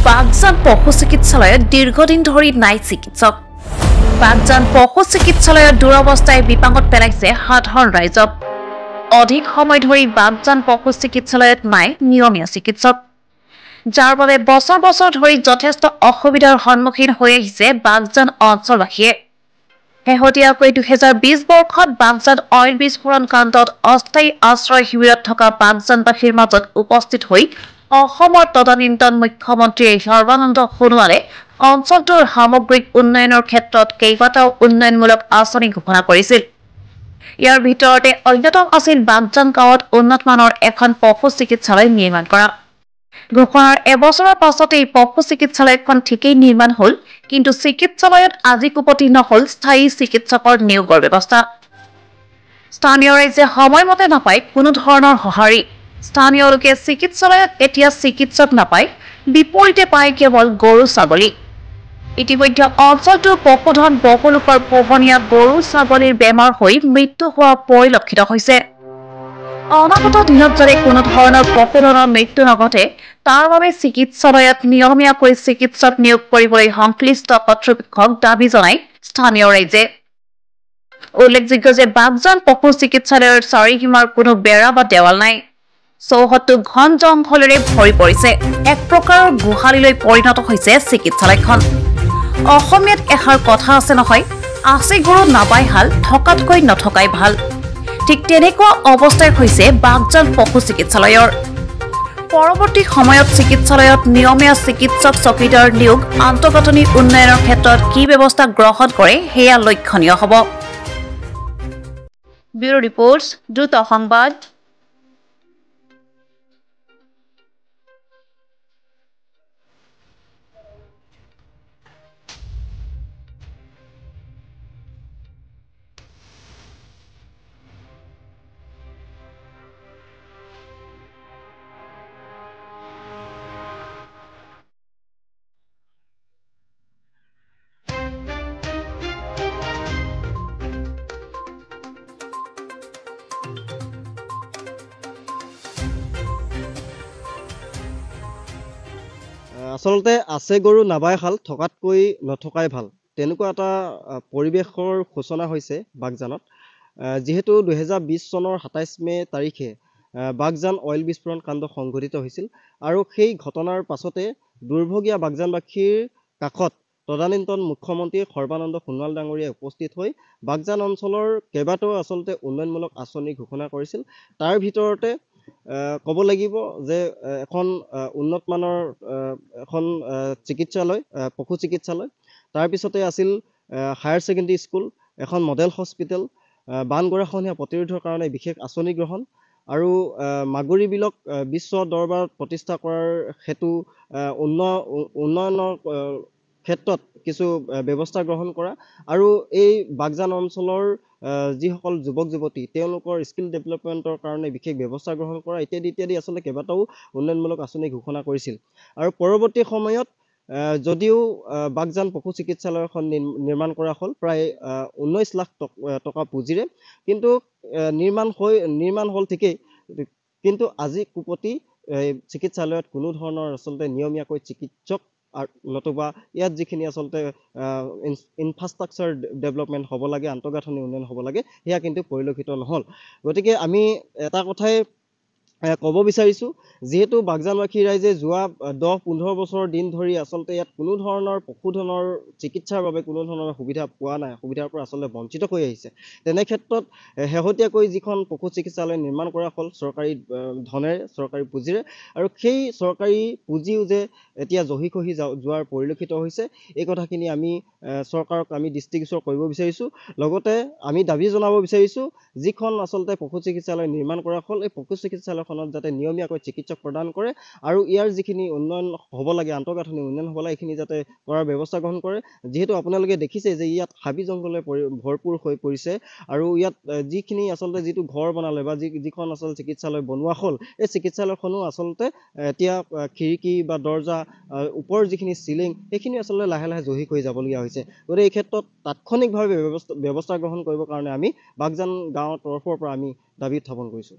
বাগজান পশু চিকিৎসালয়ত দীৰ্ঘদিন ধৰি নাই চিকিৎসক। বাগজান পশু চিকিৎসালয়ৰ দুৰৱস্থাই বিপাঙত পেলাইছে সাধাৰণ ৰাইজক। অধিক সময় ধৰি বাগজান পশু চিকিৎসালয়ত নাই নিয়মীয়া চিকিৎসক, যাৰ বাবে বছৰ বছৰ ধৰি যথেষ্ট অসুবিধাৰ সন্মুখীন হৈ আহিছে বাগজান অঞ্চলবাসীয়ে। শেহতীয়াকৈ 2020 বৰ্ষত বাগজান অইল বিস্ফোৰণ কাণ্ডত অস্থায়ী আশ্ৰয় শিবিৰত থকা বাগজানবাসীৰ মাজত উপস্থিত হৈ অসমৰ তদানীন্তন মুখ্যমন্ত্ৰী সৰ্বানন্দ সোণোৱালে অঞ্চলটোৰ সামগ্ৰিক উন্নয়নৰ ক্ষেত্ৰত কেইবাটাও উন্নয়নমূলক আঁচনি ঘোষণা কৰিছিল। ইয়াৰ ভিতৰতে অন্যতম আছিল বাগজান গাঁৱত উন্নতমানৰ এখন পশু চিকিৎসালয় নিৰ্মাণ কৰা। ঘোষণাৰ এবছৰৰ পাছতে এই পশু চিকিৎসালয়খন ঠিকেই নিৰ্মাণ হ'ল, কিন্তু চিকিৎসালয়ত আজি কুপতি নহ'ল স্থায়ী চিকিৎসকৰ নিয়োগৰ ব্যৱস্থা। স্থানীয় ৰাইজে সময়মতে নাপায় কোনো ধৰণৰ সঁহাৰি। স্থানীয় লোকে চিকিৎসালয়ত এতিয়া চিকিৎসক নাপায়, বিপৰীতে পায় কেৱল গৰু ছাগলী। ইতিমধ্যে অঞ্চলটোৰ পশুধন বহুলোকৰ পোহনীয়া গৰু ছাগলীৰ বেমাৰ হৈ মৃত্যু হোৱা পৰিলক্ষিত হৈছে। অনাগত দিনত যাতে কোনো ধৰণৰ পশুধনৰ মৃত্যু নঘটে তাৰ বাবে চিকিৎসালয়ত নিয়মীয়াকৈ চিকিৎসক নিয়োগ কৰিবলৈ সংশ্লিষ্ট কৰ্তৃপক্ষক দাবী জনায় স্থানীয় ৰাইজে। উল্লেখযোগ্য যে বাগজান পশু চিকিৎসালয়ৰ চাৰিসীমাৰ কোনো বেৰা বা দেৱাল নাই। চৌহদটো ঘন জংঘলেৰে ভৰি পৰিছে। এক প্ৰকাৰৰ গোহালিলৈ পৰিণত হৈছে চিকিৎসালয়খন। অসমীয়াত এষাৰ কথা আছে নহয়, আছে গৰু নাবাই হাল, থকাতকৈ নথকাই ভাল। ঠিক তেনেকুৱা অৱস্থাই হৈছে বাগজান পশু চিকিৎসালয়ৰ। পৰৱৰ্তী সময়ত চিকিৎসালয়ত নিয়মীয়া চিকিৎসক চকীদাৰ নিয়োগ, আন্তঃগাঁথনি উন্নয়নৰ ক্ষেত্ৰত কি ব্যৱস্থা গ্ৰহণ কৰে সেয়া লক্ষণীয় হ'ব। ব্যুৰো ৰিপৰ্টছ, দ্ৰুত সংবাদ। আচলতে আছে গৰু নাবাই হাল, থকাতকৈ নথকাই ভাল, তেনেকুৱা এটা পৰিৱেশৰ সূচনা হৈছে বাগজানত। যিহেতু 2020 চনৰ 27 মে তাৰিখে বাগজান অইল বিস্ফোৰণ কাণ্ড সংঘটিত হৈছিল, আৰু সেই ঘটনাৰ পাছতে দুৰ্ভগীয়া বাগজানবাসীৰ কাষত তদানীন্তন মুখ্যমন্ত্ৰী সৰ্বানন্দ সোণোৱাল ডাঙৰীয়াই উপস্থিত হৈ বাগজান অঞ্চলৰ কেইবাটাও আচলতে উন্নয়নমূলক আঁচনি ঘোষণা কৰিছিল। তাৰ ভিতৰতে ক'ব লাগিব যে এখন উন্নতমানৰ এখন চিকিৎসালয়, পশু চিকিৎসালয়, তাৰপিছতে আছিল হায়াৰ ছেকেণ্ডেৰী স্কুল, এখন মডেল হস্পিটেল, বানগৰাখহনীয়া প্ৰতিৰোধৰ কাৰণে বিশেষ আঁচনি গ্ৰহণ, আৰু মাগুৰী বিলক বিশ্ব দৰবাৰত প্ৰতিষ্ঠা কৰাৰ হেতু উন্নয়নৰ ক্ষেত্ৰত কিছু ব্যৱস্থা গ্ৰহণ কৰা, আৰু এই বাগজান অঞ্চলৰ যিসকল যুৱক যুৱতী তেওঁলোকৰ স্কিল ডেভেলপমেণ্টৰ কাৰণে বিশেষ ব্যৱস্থা গ্ৰহণ কৰা ইত্যাদি ইত্যাদি আচলতে কেইবাটাও উন্নয়নমূলক আঁচনি ঘোষণা কৰিছিল। আৰু পৰৱৰ্তী সময়ত যদিও বাগজান পশু চিকিৎসালয়খন নিৰ্মাণ কৰা হ'ল প্ৰায় 19 লাখ টকা পুঁজিৰে, কিন্তু নিৰ্মাণ হ'ল ঠিকেই, কিন্তু আজি কুপতি চিকিৎসালয়ত কোনো ধৰণৰ আচলতে নিয়মীয়াকৈ চিকিৎসক নতুবা ইয়াত যিখিনি আচলতে ইনফ্ৰাষ্ট্ৰাকচাৰ ডেভেলপমেণ্ট হ'ব লাগে, আন্তঃগাঁথনি উন্নয়ন হ'ব লাগে, সেয়া কিন্তু পৰিলক্ষিত নহ'ল। গতিকে আমি এটা কথাই ক'ব বিচাৰিছোঁ, যিহেতু বাগজানবাসী ৰাইজে যোৱা 10-15 বছৰ দিন ধৰি আচলতে ইয়াত কোনো ধৰণৰ পশুধনৰ চিকিৎসাৰ বাবে কোনো ধৰণৰ সুবিধা পোৱা নাই, সুবিধাৰ পৰা আচলতে বঞ্চিত হৈ আহিছে। তেনে ক্ষেত্ৰত শেহতীয়াকৈ যিখন পশু চিকিৎসালয় নিৰ্মাণ কৰা হ'ল চৰকাৰী ধনেৰে, চৰকাৰী পুঁজিৰে, আৰু সেই চৰকাৰী পুঁজিও যে এতিয়া জহি খহি যোৱাৰ পৰিলক্ষিত হৈছে, এই কথাখিনি আমি চৰকাৰক আমি দৃষ্টিগোচৰ কৰিব বিচাৰিছোঁ। লগতে আমি দাবী জনাব বিচাৰিছোঁ, যিখন আচলতে পশু চিকিৎসালয় নিৰ্মাণ কৰা হ'ল, এই পশু চিকিৎসালয়খনত যাতে নিয়মীয়াকৈ চিকিৎসক প্ৰদান কৰে, আৰু ইয়াৰ যিখিনি উন্নয়ন হ'ব লাগে, আন্তঃগাঁথনি উন্নয়ন হ'ব লাগে, এইখিনি যাতে কৰাৰ ব্যৱস্থা গ্ৰহণ কৰে। যিহেতু আপোনালোকে দেখিছে যে ইয়াত হাবি জংঘলে ভৰপূৰ হৈ পৰিছে, আৰু ইয়াত যিখিনি আচলতে যিটো ঘৰ বনালে বা যিখন আচলতে চিকিৎসালয় বনোৱা হ'ল, এই চিকিৎসালয়খনো আচলতে এতিয়া খিৰিকী বা দৰ্জা, ওপৰৰ যিখিনি চিলিং, সেইখিনি আচলতে লাহে লাহে জহি হৈ যাবলগীয়া হৈছে। গতিকে এই ক্ষেত্ৰত তাৎক্ষণিকভাৱে ব্যৱস্থা গ্ৰহণ কৰিবৰ কাৰণে আমি বাগজান গাঁৱৰ তৰফৰ পৰা আমি দাবী উত্থাপন কৰিছোঁ।